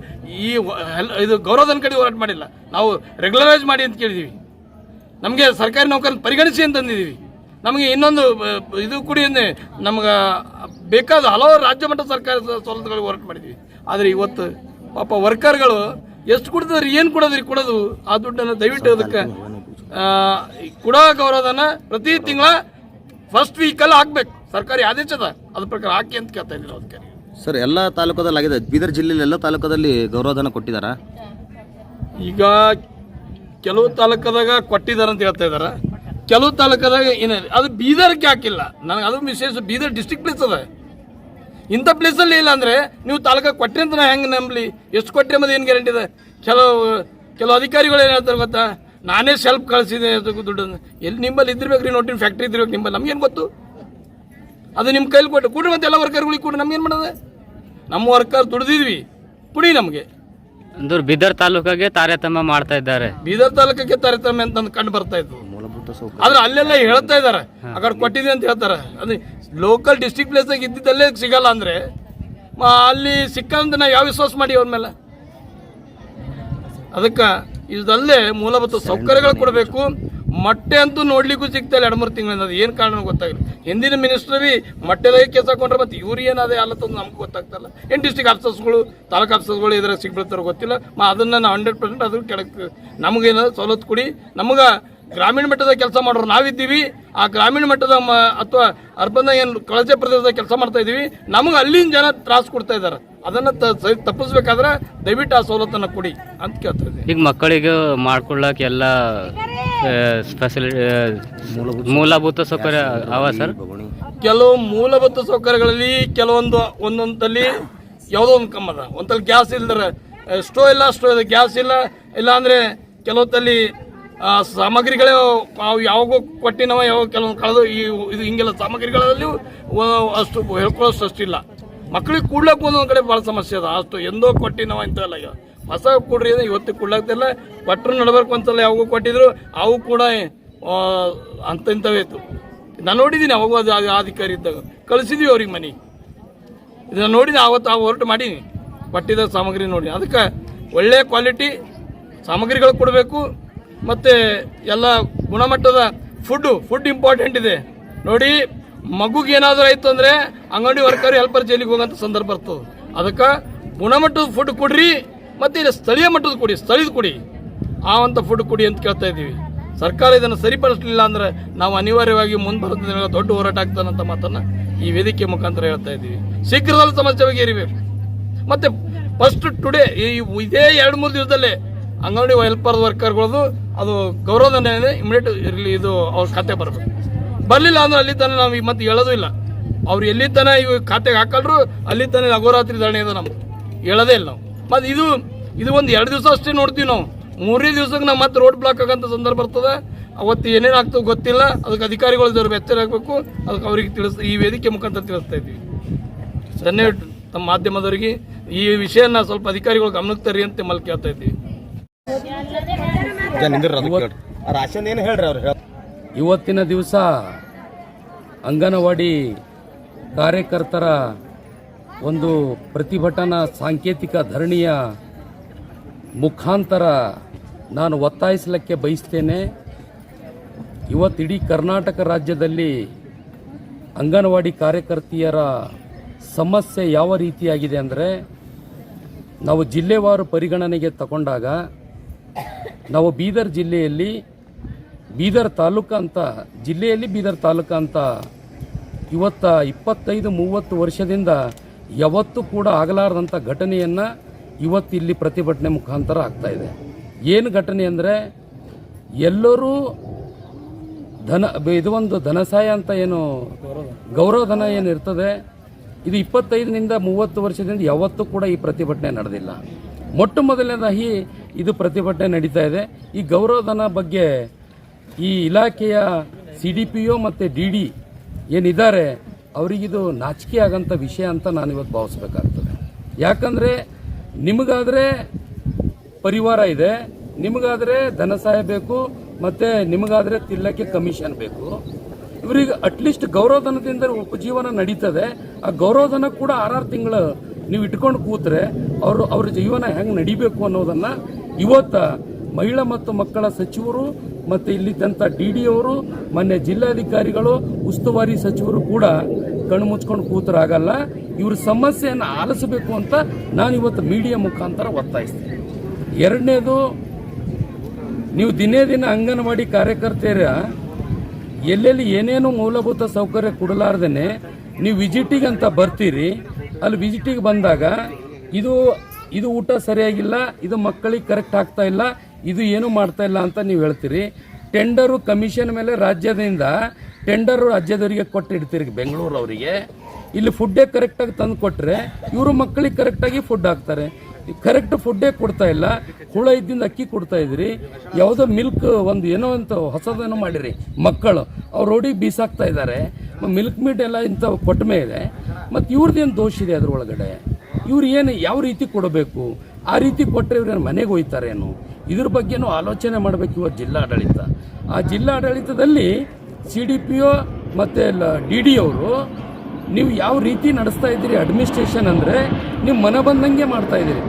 ಇದು ಗೌರವಧನ ಕಡೆ ಹೋರಾಟ ಮಾಡಿಲ್ಲ, ನಾವು ರೆಗ್ಯುಲರೈಸ್ ಮಾಡಿ ಅಂತ ಕೇಳಿದ್ದೀವಿ. ನಮಗೆ ಸರ್ಕಾರಿ ನೌಕರನ್ನು ಪರಿಗಣಿಸಿ ಅಂತಂದಿದ್ದೀವಿ. ನಮಗೆ ಇನ್ನೊಂದು ಇದು ಕೂಡಿ ನಮ್ಗೆ ಬೇಕಾದ ಹಲವಾರು ರಾಜ್ಯ ಮಟ್ಟ ಸರ್ಕಾರಿ ಸವಲತ್ತುಗಳಿಗೆ ಹೋರಾಟ ಮಾಡಿದ್ವಿ. ಆದರೆ ಇವತ್ತು ಪಾಪ ವರ್ಕರ್ಗಳು ಎಷ್ಟು ಕೊಡ್ತಿದ್ರಿ, ಏನು ಕೊಡೋದು ಆ ದುಡ್ಡನ್ನು ದಯವಿಟ್ಟು ಅದಕ್ಕೆ ಕೊಡೋ ಗೌರವಧನ ಪ್ರತಿ ತಿಂಗಳ ಫಸ್ಟ್ ವೀಕಲ್ಲಿ ಹಾಕ್ಬೇಕು. ಸರ್ಕಾರಿ ಆದೇಶ ಅದ, ಅದ್ರ ಪ್ರಕಾರ ಹಾಕಿ ಅಂತ ಕೇಳ್ತಾ ಇದ್ದೀವಿ ಅದಕ್ಕೆ. ಸರ್, ಎಲ್ಲ ತಾಲೂಕದಲ್ಲಿ ಆಗಿದೆ. ಬೀದರ್ ಜಿಲ್ಲೆಯಲ್ಲಿ ಎಲ್ಲ ತಾಲೂಕದಲ್ಲಿ ಗೌರವಧನ ಕೊಟ್ಟಿದ್ದಾರಾ? ಈಗ ಕೆಲವು ತಾಲೂಕದಾಗ ಕೊಟ್ಟಿದ್ದಾರೆ ಅಂತ ಹೇಳ್ತಾ ಇದ್ದಾರೆ, ಕೆಲವು ತಾಲೂಕದಾಗ ಏನಿದೆ ಅದು ಬೀದರ್ಗೆ ಹಾಕಿಲ್ಲ. ನನಗೆ ಅದು ವಿಶೇಷ, ಬೀದರ್ ಡಿಸ್ಟ್ರಿಕ್ಟ್ ಪ್ಲೇಸ್ ಅದ. ಇಂಥ ಪ್ಲೇಸಲ್ಲಿ ಇಲ್ಲ ಅಂದರೆ ನೀವು ತಾಲೂಕು ಕೊಟ್ಟರೆ ಅಂತ ನಾವು ಹೆಂಗೆ ನಂಬಲಿ? ಎಷ್ಟು ಕೊಟ್ಟರೆ ಅನ್ನೋದು ಏನು ಗ್ಯಾರಂಟಿ ಇದೆ? ಕೆಲವು ಅಧಿಕಾರಿಗಳು ಏನು ಹೇಳ್ತಾರೆ ಗೊತ್ತಾ, ನಾನೇ ಸೆಲ್ಫ್ ಕಳಿಸಿದೆ ದುಡ್ಡನ್ನು. ಎಲ್ಲಿ ನಿಂಬಲ್ಲಿ ಇದ್ದಿರ್ಬೇಕು ರೀ, ನೋಟಿನ ಫ್ಯಾಕ್ಟ್ರಿ ಇದ್ದಿರ್ಬೇಕು ನಿಂಬಲ್ಲಿ, ನಮ್ಗೇನು ಗೊತ್ತು? ಅದು ನಿಮ್ಮ ಕೈಲಿ ಕೊಟ್ಟು ಕೊಡ್ರಿ, ಮತ್ತೆ ಎಲ್ಲ ವರ್ಕರ್ಗಳಿಗೆ ಕೊಡ್ರಿ, ನಮ್ಗೇನು ಮಾಡೋದು? ನಮ್ಮ ವರ್ಕರ್ ದುಡ್ದಿದ್ವಿ, ಕೊಡಿ ನಮಗೆ. ಅಂದ್ರೆ ಬೀದರ್ ತಾಲೂಕಿಗೆ ತಾರತಮ್ಯ ಮಾಡ್ತಾ ಇದ್ದಾರೆ. ಬೀದರ್ ತಾಲೂಕಿಗೆ ತಾರತಮ್ಯ ಅಂತ ಕಂಡು ಬರ್ತಾ ಇತ್ತು. ಆದ್ರೆ ಅಲ್ಲೆಲ್ಲ ಹೇಳ್ತಾ ಇದಾರೆ ಆ ಕಡೆ ಕೊಟ್ಟಿದೆ ಅಂತ ಹೇಳ್ತಾರೆ. ಅದು ಲೋಕಲ್ ಡಿಸ್ಟ್ರಿಕ್ಟ್ ಪ್ಲೇಸ್ದಾಗ ಇದ್ದಿದ್ದಲ್ಲೇ ಸಿಗಲ್ಲ ಅಂದ್ರೆ ಅಲ್ಲಿ ಸಿಕ್ಕಂತ ನಾವು ಯಾವ ವಿಶ್ವಾಸ ಮಾಡಿ ಅವ್ರ ಮೇಲೆ? ಅದಕ್ಕೆ ಇದಲ್ಲೇ ಮೂಲಭೂತ ಸೌಕರ್ಯಗಳು ಕೊಡಬೇಕು. ಮೊಟ್ಟೆ ಅಂತೂ ನೋಡ್ಲಿಕ್ಕೂ ಸಿಗ್ತಾ ಇಲ್ಲ 2-3 ತಿಂಗಳಿಂದ. ಅದು ಏನು ಕಾರಣ ಗೊತ್ತಾಗಿಲ್ಲ. ಹಿಂದಿನ ಮಿನಿಸ್ಟರ್ ಬಿ ಮೊಟ್ಟೆದಾಗೆ ಕೇಸ್ ಹಾಕೊಂಡ್ರೆ ಮತ್ತೆ ಇವ್ರು ಏನಾದೆ ಅಲ್ಲತ್ತಂದು ನಮ್ಗೆ ಗೊತ್ತಾಗ್ತಲ್ಲ. ಏನು ಡಿಸ್ಟ್ರಿಕ್ಟ್ ಆಫೀಸರ್ಸ್ಗಳು, ತಾಲೂಕು ಆಫೀಸರ್ಸ್ಗಳು ಇದ್ರಾಗ ಸಿಗ್ಬಿಡ್ತಾರೋ ಗೊತ್ತಿಲ್ಲ. ಅದನ್ನು ನಾವು 100% ಅದ್ರ ಕೆಳಕ್ಕೆ ನಮಗೇನಾದ್ರು ಸವಲತ್ತು ಕೊಡಿ. ಗ್ರಾಮೀಣ ಮಟ್ಟದ ಕೆಲಸ ಮಾಡೋರು ನಾವಿದ್ದೀವಿ. ಆ ಗ್ರಾಮೀಣ ಮಟ್ಟದ ಅಥವಾ ಅರ್ಬನ್ ಏನು ಕಳಚೆ ಪ್ರದೇಶದ ಕೆಲಸ ಮಾಡ್ತಾ ಇದ್ದೀವಿ. ನಮಗೆ ಅಲ್ಲಿನ ಜನ ತ್ರಾಸು ಕೊಡ್ತಾ ಇದ್ದಾರೆ. ಅದನ್ನು ತಪ್ಪಿಸ್ಬೇಕಾದ್ರೆ ದಯವಿಟ್ಟು ಆ ಸವಲತ್ತನ್ನು ಕೊಡಿ ಅಂತ ಕೇಳ್ತಾ ಇದ್ದೀವಿ. ಈಗ ಮಕ್ಕಳಿಗೆ ಮಾಡ್ಕೊಳ್ಳಕ್ಕೆ ಎಲ್ಲ ಮೂಲಭೂತ ಸೌಕರ್ಯ ಅವ ಸರ್? ಕೆಲವು ಮೂಲಭೂತ ಸೌಕರ್ಯಗಳಲ್ಲಿ ಒಂದೊಂದಲ್ಲಿ ಯಾವುದೋ ಒಂದು ಕಮ್ಮದ, ಒಂದಲ್ಲಿ ಗ್ಯಾಸ್ ಇಲ್ದರೆ ಸ್ಟೋವ್ ಇಲ್ಲ, ಗ್ಯಾಸ್ ಇಲ್ಲ ಅಂದರೆ ಕೆಲವೊತ್ತಲ್ಲಿ ಸಾಮಗ್ರಿಗಳೇ ಯಾವಾಗೂ ಕೊಟ್ಟಿನವ, ಯಾವಾಗ ಕೆಲವೊಂದು ಕಳೆದು ಇದು ಹಿಂಗೆಲ್ಲ ಸಾಮಗ್ರಿಗಳಲ್ಲಿಯೂ ಅಷ್ಟು ಹೇಳ್ಕೊಳ್ಳೋಷ್ಟು ಅಷ್ಟಿಲ್ಲ. ಮಕ್ಕಳಿಗೆ ಕೂಡ್ಲಕ್ಕೆ ಒಂದೊಂದು ಕಡೆ ಭಾಳ ಸಮಸ್ಯೆ ಅದ. ಅಷ್ಟು ಎಂದೋ ಕೊಟ್ಟಿನವ ಇಂಥವೆಲ್ಲ ಈಗ ಹೊಸ ಕೊಡ್ರಿ ಇವತ್ತು ಕೂಡ್ಲಾಗ್ತಿಲ್ಲ. ಕೊಟ್ಟರು ನಡ್ಬರ್ಕು ಒಂದ್ಸಲ ಯಾವಾಗೂ ಕೊಟ್ಟಿದ್ರು, ಅವು ಕೂಡ ಇಂಥವೇ ಇತ್ತು. ನಾನು ನೋಡಿದ್ದೀನಿ ಅವಾಗ ಅದು ಅಧಿಕಾರಿ ಇದ್ದಾಗ ಕಳಿಸಿದ್ವಿ ಅವ್ರಿಗೆ ಮನೆಗೆ. ಇದನ್ನು ನೋಡಿದ್ದೀನಿ, ಆವತ್ತು ಹೊರಟು ಮಾಡೀನಿ ಕೊಟ್ಟಿದ್ದ ಸಾಮಗ್ರಿ ನೋಡಿ. ಅದಕ್ಕೆ ಒಳ್ಳೆಯ ಕ್ವಾಲಿಟಿ ಸಾಮಗ್ರಿಗಳು ಕೊಡಬೇಕು ಮತ್ತು ಎಲ್ಲ ಗುಣಮಟ್ಟದ ಫುಡ್ ಇಂಪಾರ್ಟೆಂಟ್ ಇದೆ ನೋಡಿ. ಮಗುಗೆ ಏನಾದರೂ ಆಯಿತು ಅಂದರೆ ಅಂಗಡಿ ವರ್ಕರ್ ಹೆಲ್ಪರ್ ಜೈಲಿಗೆ ಹೋಗೋಂಥ ಸಂದರ್ಭ ಬರ್ತದೆ. ಅದಕ್ಕೆ ಗುಣಮಟ್ಟದ ಫುಡ್ ಕೊಡ್ರಿ ಮತ್ತು ಇಲ್ಲಿ ಸ್ಥಳೀಯ ಮಟ್ಟದ ಕೊಡಿ, ಸ್ಥಳೀಯದ ಕೊಡಿ, ಆ ಅಂತ ಫುಡ್ ಕೊಡಿ ಅಂತ ಕೇಳ್ತಾ ಇದ್ದೀವಿ. ಸರ್ಕಾರ ಇದನ್ನು ಸರಿಪಡಿಸಲಿಲ್ಲ ಅಂದರೆ ನಾವು ಅನಿವಾರ್ಯವಾಗಿ ಮುಂಬರುವ ದಿನಗಳಲ್ಲಿ ದೊಡ್ಡ ಹೋರಾಟ ಆಗ್ತಾನಂತ ಮಾತನ್ನು ಈ ವೇದಿಕೆ ಮುಖಾಂತರ ಹೇಳ್ತಾ ಇದ್ದೀವಿ. ಶೀಘ್ರದಲ್ಲಿ ಸಮಸ್ಯೆ ಬಗೆಹರಿಬೇಕು. ಮತ್ತು ಫಸ್ಟ್ ಟುಡೇ ಇದೇ 2-3 ದಿವಸದಲ್ಲೇ ಅಂಗನವಾಡಿ ಹೆಲ್ಪರ್ ವರ್ಕರ್ಗಳದು ಅದು ಗೌರವಧನ ಇಮಿಡಿಯೇಟ್ ಇರಲಿ, ಇದು ಅವ್ರ ಖಾತೆ ಬರಬೇಕು. ಬರಲಿಲ್ಲ ಅಂದ್ರೆ ಅಲ್ಲಿ ತನಕ ನಾವು ಮತ್ತೆ ಹೇಳೋದು ಇಲ್ಲ. ಅವ್ರು ಎಲ್ಲಿ ತನಕ ಇವು ಖಾತೆಗೆ ಹಾಕಲ್ರು ಅಲ್ಲಿ ತನಕ ಅಗೋರಾತ್ರಿ ಧರಣಿ ಇದೆ. ನಮ್ಗೆ ಹೇಳೋದೇ ಇಲ್ಲ ನಾವು. ಮತ್ತು ಇದು ಒಂದು 2 ದಿವಸ ಅಷ್ಟೇ ನೋಡ್ತೀವಿ ನಾವು. 3ನೇ ದಿವಸಕ್ಕೆ ನಾವು ಮತ್ತೆ ರೋಡ್ ಬ್ಲಾಕ್ ಆಗೋಂಥ ಸಂದರ್ಭ ಬರ್ತದೆ. ಅವತ್ತು ಏನೇನಾಗ್ತದೆ ಗೊತ್ತಿಲ್ಲ. ಅದಕ್ಕೆ ಅಧಿಕಾರಿಗಳು ಇದ್ರ ಎಚ್ಚರ ಆಗಬೇಕು. ಅದಕ್ಕೆ ಅವ್ರಿಗೆ ಈ ವೇದಿಕೆ ಮುಖಾಂತರ ತಿಳಿಸ್ತಾ ಇದ್ದೀವಿ. ಧನ್ಯವಾದ ತಮ್ಮ ಮಾಧ್ಯಮದವರಿಗೆ. ಈ ವಿಷಯನ ಸ್ವಲ್ಪ ಅಧಿಕಾರಿಗಳು ಗಮನಕ್ಕೆ ತರ್ರಿ ಅಂತ ಮಲ್ ಕೇಳ್ತಾ ಇದ್ದೀವಿ. ಇವತ್ತಿನ ದಿವಸ ಅಂಗನವಾಡಿ ಕಾರ್ಯಕರ್ತರ ಒಂದು ಪ್ರತಿಭಟನಾ ಸಾಂಕೇತಿಕ ಧರಣಿಯ ಮುಖಾಂತರ ನಾನು ಒತ್ತಾಯಿಸಲಿಕ್ಕೆ ಬಯಸ್ತೇನೆ. ಇವತ್ತಿಡೀ ಕರ್ನಾಟಕ ರಾಜ್ಯದಲ್ಲಿ ಅಂಗನವಾಡಿ ಕಾರ್ಯಕರ್ತೆಯರ ಸಮಸ್ಯೆ ಯಾವ ರೀತಿಯಾಗಿದೆ ಅಂದರೆ, ನಾವು ಜಿಲ್ಲೆವಾರು ಪರಿಗಣನೆಗೆ ತಗೊಂಡಾಗ ನಾವು ಬೀದರ್ ಜಿಲ್ಲೆಯಲ್ಲಿ ಬೀದರ್ ತಾಲೂಕು ಅಂತ ಇವತ್ತ 25-30 ವರ್ಷದಿಂದ ಯಾವತ್ತೂ ಕೂಡ ಆಗಲಾರದಂಥ ಘಟನೆಯನ್ನು ಇವತ್ತಿಲ್ಲಿ ಪ್ರತಿಭಟನೆ ಮುಖಾಂತರ ಆಗ್ತಾ ಇದೆ. ಏನು ಘಟನೆ ಅಂದರೆ, ಎಲ್ಲರೂ ಇದು ಒಂದು ಧನಸಹಾಯ ಅಂತ ಏನು ಗೌರವಧನ ಏನು ಇರ್ತದೆ, ಇದು 25-30 ವರ್ಷದಿಂದ ಯಾವತ್ತೂ ಕೂಡ ಈ ಪ್ರತಿಭಟನೆ ನಡೆದಿಲ್ಲ. ಮೊಟ್ಟ ಮೊದಲನೇದಾಗಿ ಇದು ಪ್ರತಿಭಟನೆ ನಡೀತಾ ಇದೆ. ಈ ಗೌರವಧನ ಬಗ್ಗೆ ಈ ಇಲಾಖೆಯ CDPO ಮತ್ತು DD ಏನಿದ್ದಾರೆ ಅವರಿಗಿದು ನಾಚಿಕೆ ಆಗೋಂಥ ವಿಷಯ ಅಂತ ನಾನು ಇವತ್ತು ಭಾವಿಸ್ಬೇಕಾಗ್ತದೆ. ಯಾಕಂದರೆ ನಿಮಗಾದರೆ ಪರಿವಾರ ಇದೆ, ನಿಮಗಾದರೆ ಧನ ಸಹಾಯ ಬೇಕು, ಮತ್ತು ನಿಮಗಾದರೆ ತಿನ್ನಕ್ಕೆ ಕಮಿಷನ್ ಬೇಕು. ಇವರಿಗೆ ಅಟ್ಲೀಸ್ಟ್ ಗೌರವಧನದಿಂದ ಉಪಜೀವನ ನಡೀತದೆ. ಆ ಗೌರವಧನ ಕೂಡ 6 ತಿಂಗಳು ನೀವು ಇಟ್ಕೊಂಡು ಕೂತ್ರೆ ಅವ್ರ ಜೀವನ ಹೆಂಗೆ ನಡಿಬೇಕು ಅನ್ನೋದನ್ನು ಇವತ್ತು ಮಹಿಳಾ ಮತ್ತು ಮಕ್ಕಳ ಸಚಿವರು ಮತ್ತು ಇಲ್ಲಿದ್ದಂಥ DD ಅವರು, ಮೊನ್ನೆ ಜಿಲ್ಲಾಧಿಕಾರಿಗಳು, ಉಸ್ತುವಾರಿ ಸಚಿವರು ಕೂಡ ಕಣ್ಣು ಮುಚ್ಕೊಂಡು ಕೂತರಾಗಲ್ಲ. ಇವ್ರ ಸಮಸ್ಯೆಯನ್ನು ಆಲಿಸಬೇಕು ಅಂತ ನಾನು ಇವತ್ತು ಮೀಡಿಯಾ ಮುಖಾಂತರ ಒತ್ತಾಯಿಸ್ತೀನಿ. ಎರಡನೇದು, ನೀವು ದಿನೇ ದಿನ ಅಂಗನವಾಡಿ ಕಾರ್ಯಕರ್ತೆಯರ ಎಲ್ಲೆಲ್ಲಿ ಏನೇನು ಮೂಲಭೂತ ಸೌಕರ್ಯ ಕೊಡಲಾರ್ದೇ ನೀವು ವಿಸಿಟಿಗೆ ಅಂತ ಬರ್ತೀರಿ. ಅಲ್ಲಿ ವಿಸಿಟಿಗೆ ಬಂದಾಗ ಇದು ಊಟ ಸರಿಯಾಗಿಲ್ಲ, ಇದು ಮಕ್ಕಳಿಗೆ ಕರೆಕ್ಟ್ ಆಗ್ತಾ ಇಲ್ಲ, ಇದು ಏನು ಮಾಡ್ತಾ ಇಲ್ಲ ಅಂತ ನೀವು ಹೇಳ್ತೀರಿ. ಟೆಂಡರು ಕಮಿಷನ್ ಮೇಲೆ ರಾಜ್ಯದಿಂದ ಟೆಂಡರು ರಾಜ್ಯದವರಿಗೆ ಕೊಟ್ಟಿಡ್ತೀರಿ, ಬೆಂಗಳೂರು ಅವರಿಗೆ. ಇಲ್ಲಿ ಫುಡ್ಡೇ ಕರೆಕ್ಟಾಗಿ ತಂದು ಕೊಟ್ಟರೆ ಇವರು ಮಕ್ಕಳಿಗೆ ಕರೆಕ್ಟಾಗಿ ಫುಡ್ ಹಾಕ್ತಾರೆ. ಕರೆಕ್ಟ್ ಫುಡ್ಡೇ ಕೊಡ್ತಾ ಇಲ್ಲ, ಹುಳ ಇದ್ದಿಂದ ಅಕ್ಕಿ ಕೊಡ್ತಾ ಇದ್ರಿ. ಯಾವುದೋ ಮಿಲ್ಕ್ ಒಂದು ಏನೋ ಅಂತ ಹೊಸದೇನೋ ಮಾಡಿರಿ, ಮಕ್ಕಳು ಅವ್ರು ರೋಡಿಗೆ ಬೀಸಾಕ್ತಾ ಇದ್ದಾರೆ. ಮಿಲ್ಕ್ ಮೀಟ್ ಎಲ್ಲ ಇಂಥ ಕೊಟ್ಟ ಮೇಲೆ ಮತ್ತು ಇವ್ರದ್ದೇನು ದೋಷ ಇದೆ ಅದರೊಳಗಡೆ? ಇವ್ರು ಏನು ಯಾವ ರೀತಿ ಕೊಡಬೇಕು? ಆ ರೀತಿ ಕೊಟ್ಟರೆ ಇವ್ರೇನು ಮನೆಗೆ ಹೋಯ್ತಾರೇನು? ಇದ್ರ ಬಗ್ಗೆನೂ ಆಲೋಚನೆ ಮಾಡಬೇಕು ಇವತ್ತು ಜಿಲ್ಲಾಡಳಿತ. ಆ ಜಿಲ್ಲಾಡಳಿತದಲ್ಲಿ CDPO ಮತ್ತು DD ಅವರು ನೀವು ಯಾವ ರೀತಿ ನಡೆಸ್ತಾ ಇದ್ದೀರಿ ಅಡ್ಮಿನಿಸ್ಟ್ರೇಷನ್ ಅಂದರೆ, ನೀವು ಮನ ಬಂದಂಗೆ ಮಾಡ್ತಾ ಇದ್ದೀರಿ.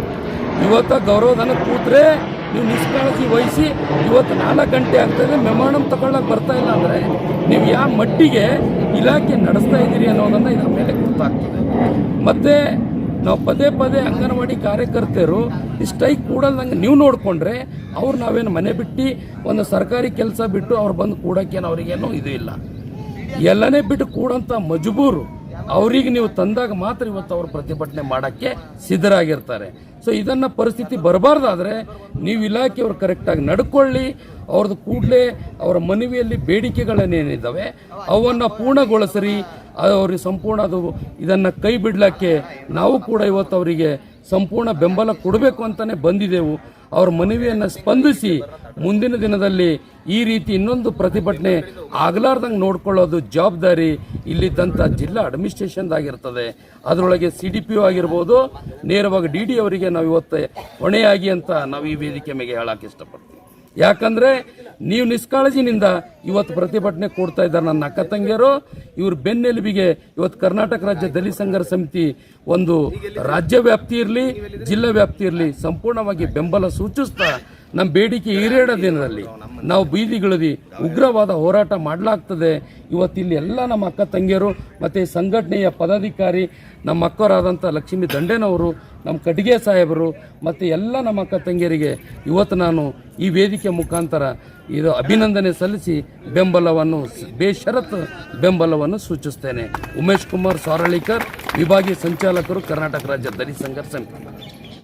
ಇವತ್ತು ಗೌರವಧನ ಕೂತ್ರೆ ನೀವು ನಿಷ್ಕಾಳಜಿ ವಹಿಸಿ ಇವತ್ತು 4 ಗಂಟೆ ಆಗ್ತಾಯಿದೆ, ಮೆಮೊರಾಂಡಮ್ ತಗೊಳ್ಳೋಕೆ ಬರ್ತಾ ಇಲ್ಲ ಅಂದರೆ ನೀವು ಯಾವ ಮಟ್ಟಿಗೆ ಇಲಾಖೆ ನಡೆಸ್ತಾ ಇದ್ದೀರಿ ಅನ್ನೋದನ್ನು ಇದ್ರ ಮೇಲೆ ಗೊತ್ತಾಗ್ತದೆ. ಮತ್ತು ನಾವು ಪದೇ ಪದೇ ಅಂಗನವಾಡಿ ಕಾರ್ಯಕರ್ತರು ಈ ಸ್ಟ್ರೈಕ್ ಕೂಡಲ್ದಂಗೆ ನೀವು ನೋಡಿಕೊಂಡ್ರೆ ಅವ್ರು ನಾವೇನು ಮನೆ ಬಿಟ್ಟು ಒಂದು ಸರ್ಕಾರಿ ಕೆಲಸ ಬಿಟ್ಟು ಅವ್ರು ಬಂದು ಕೂಡೋಕ್ಕೇನು ಅವ್ರಿಗೇನೋ ಇದು ಇಲ್ಲ, ಎಲ್ಲನೇ ಬಿಟ್ಟು ಕೂಡಂಥ ಮಜಬೂರು ಅವ್ರಿಗೆ ನೀವು ತಂದಾಗ ಮಾತ್ರ ಇವತ್ತು ಅವರು ಪ್ರತಿಭಟನೆ ಮಾಡೋಕ್ಕೆ ಸಿದ್ಧರಾಗಿರ್ತಾರೆ. ಸೊ ಇದನ್ನು ಪರಿಸ್ಥಿತಿ ಬರಬಾರ್ದಾದ್ರೆ ನೀವು ಇಲಾಖೆಯವರು ಕರೆಕ್ಟಾಗಿ ನಡ್ಕೊಳ್ಳಿ, ಅವ್ರದ್ದು ಕೂಡಲೇ ಅವರ ಮನವಿಯಲ್ಲಿ ಬೇಡಿಕೆಗಳನ್ನೇನಿದ್ದಾವೆ ಅವನ್ನು ಪೂರ್ಣಗೊಳಿಸ್ರಿ. ಅವ್ರಿಗೆ ಸಂಪೂರ್ಣ ಅದು ಇದನ್ನು ಕೈ ಬಿಡಲಿಕ್ಕೆ ನಾವು ಕೂಡ ಇವತ್ತು ಅವರಿಗೆ ಸಂಪೂರ್ಣ ಬೆಂಬಲ ಕೊಡಬೇಕು ಅಂತಲೇ ಬಂದಿದ್ದೆವು. ಅವ್ರ ಮನವಿಯನ್ನು ಸ್ಪಂದಿಸಿ ಮುಂದಿನ ದಿನದಲ್ಲಿ ಈ ರೀತಿ ಇನ್ನೊಂದು ಪ್ರತಿಭಟನೆ ಆಗಲಾರ್ದಂಗೆ ನೋಡ್ಕೊಳ್ಳೋದು ಜವಾಬ್ದಾರಿ ಇಲ್ಲಿದ್ದಂಥ ಜಿಲ್ಲಾ ಅಡ್ಮಿನಿಸ್ಟ್ರೇಷನ್ದಾಗಿರ್ತದೆ. ಅದರೊಳಗೆ CDPO ಆಗಿರ್ಬೋದು, ನೇರವಾಗಿ DD ಅವರಿಗೆ ನಾವು ಇವತ್ತು ಹೊಣೆಯಾಗಿ ಅಂತ ನಾವು ಈ ವೇದಿಕೆ ಮೇಲೆ ಹೇಳಕ್ಕೆ ಇಷ್ಟಪಡ್ತೀವಿ. ಯಾಕಂದರೆ ನೀವು ನಿಷ್ಕಾಳಜಿನಿಂದ ಇವತ್ತು ಪ್ರತಿಭಟನೆ ಕೊಡ್ತಾ ಇದ್ದಾರೆ ನನ್ನ ಅಕ್ಕ ತಂಗಿಯರು. ಇವ್ರ ಬೆನ್ನೆಲುಬಿಗೆ ಇವತ್ತು ಕರ್ನಾಟಕ ರಾಜ್ಯ ದಲಿತ ಸಂಘರ್ಷ ಸಮಿತಿ ಒಂದು ರಾಜ್ಯ ವ್ಯಾಪ್ತಿ ಇರಲಿ, ಜಿಲ್ಲಾ ವ್ಯಾಪ್ತಿ ಇರಲಿ ಸಂಪೂರ್ಣವಾಗಿ ಬೆಂಬಲ ಸೂಚಿಸ್ತಾ ನಮ್ಮ ಬೇಡಿಕೆ ಈಡೇರೋ ದಿನದಲ್ಲಿ ನಾವು ಬೀದಿಗಿಳಿದು ಉಗ್ರವಾದ ಹೋರಾಟ ಮಾಡಲಾಗ್ತದೆ. ಇವತ್ತಿಲ್ಲಿ ಎಲ್ಲ ನಮ್ಮ ಅಕ್ಕ ತಂಗಿಯರು ಮತ್ತು ಸಂಘಟನೆಯ ಪದಾಧಿಕಾರಿ ನಮ್ಮ ಅಕ್ಕವರಾದಂಥ ಲಕ್ಷ್ಮೀ ದಂಡೇನವರು, ನಮ್ಮ ಕಟ್ಟಿಗೆ ಸಾಹೇಬರು ಮತ್ತು ಎಲ್ಲ ನಮ್ಮ ಅಕ್ಕ ತಂಗಿಯರಿಗೆ ಇವತ್ತು ನಾನು ಈ ವೇದಿಕೆ ಮುಖಾಂತರ ಇದು ಅಭಿನಂದನೆ ಸಲ್ಲಿಸಿ ಬೆಂಬಲವನ್ನು ಬೇಷರತ್ತು ಬೆಂಬಲವನ್ನು ಸೂಚಿಸ್ತೇನೆ. ಉಮೇಶ್ ಕುಮಾರ್ ಸಾರಳಿಕರ್, ವಿಭಾಗೀಯ ಸಂಚಾಲಕರು, ಕರ್ನಾಟಕ ರಾಜ್ಯ ದಲಿತ ಸಂಘರ್ಷ ಸಮಿತಿ.